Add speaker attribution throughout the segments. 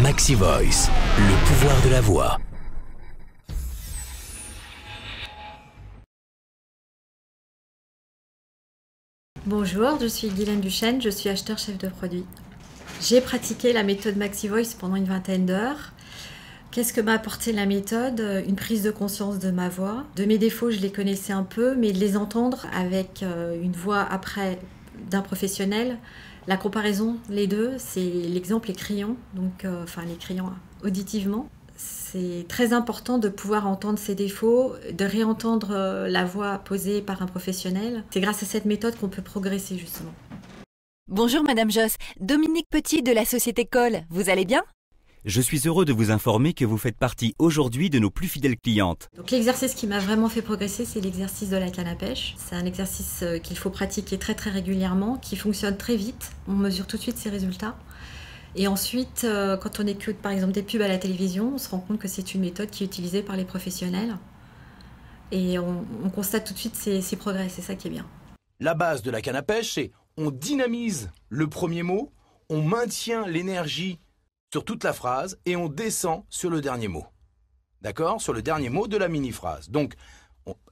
Speaker 1: Maxi Voice, le pouvoir de la voix.
Speaker 2: Bonjour, je suis Guylaine Duchesne, je suis acheteur chef de produit. J'ai pratiqué la méthode Maxi Voice pendant une vingtaine d'heures. Qu'est-ce que m'a apporté la méthode? Une prise de conscience de ma voix. De mes défauts, je les connaissais un peu, mais de les entendre avec une voix après d'un professionnel. La comparaison, les deux, c'est l'exemple est criant, donc les criants auditivement. C'est très important de pouvoir entendre ses défauts, de réentendre la voix posée par un professionnel. C'est grâce à cette méthode qu'on peut progresser justement.
Speaker 3: Bonjour Madame Josse, Dominique Petit de la société Cole, vous allez bien?
Speaker 4: Je suis heureux de vous informer que vous faites partie aujourd'hui de nos plus fidèles clientes.
Speaker 2: Donc l'exercice qui m'a vraiment fait progresser, c'est l'exercice de la canne à pêche. C'est un exercice qu'il faut pratiquer très régulièrement, qui fonctionne très vite. On mesure tout de suite ses résultats. Et ensuite, quand on écoute par exemple des pubs à la télévision, on se rend compte que c'est une méthode qui est utilisée par les professionnels. Et on constate tout de suite ses progrès, c'est ça qui est bien.
Speaker 5: La base de la canne à pêche, c'est on dynamise le premier mot, on maintient l'énergie sur toute la phrase et on descend sur le dernier mot. D'accord? Sur le dernier mot de la mini-phrase. Donc,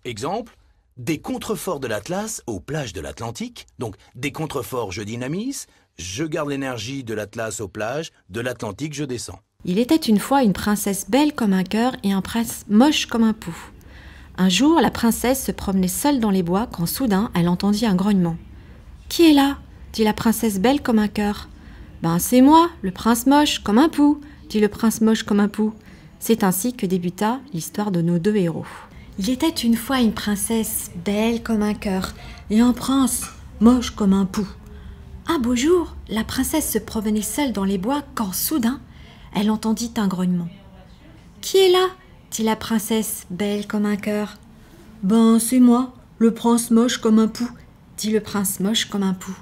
Speaker 5: exemple, des contreforts de l'Atlas aux plages de l'Atlantique. Donc, des contreforts, je dynamise, je garde l'énergie de l'Atlas aux plages, de l'Atlantique, je descends.
Speaker 2: Il était une fois une princesse belle comme un cœur et un prince moche comme un pou. Un jour, la princesse se promenait seule dans les bois quand soudain, elle entendit un grognement. « Qui est là ?» dit la princesse belle comme un cœur. « Ben, c'est moi, le prince moche comme un pou !» dit le prince moche comme un pou. C'est ainsi que débuta l'histoire de nos deux héros. Il était une fois une princesse belle comme un cœur et un prince moche comme un pou. Un beau jour, la princesse se promenait seule dans les bois quand soudain, elle entendit un grognement. « Qui est là ?» dit la princesse belle comme un cœur. « Ben, c'est moi, le prince moche comme un pou !» dit le prince moche comme un pou.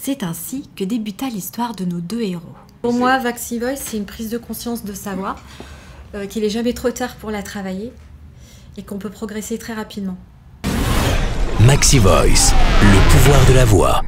Speaker 2: C'est ainsi que débuta l'histoire de nos deux héros. Pour moi, Maxi Voice, c'est une prise de conscience de sa voix, qu'il n'est jamais trop tard pour la travailler et qu'on peut progresser très rapidement.
Speaker 1: Maxi Voice, le pouvoir de la voix.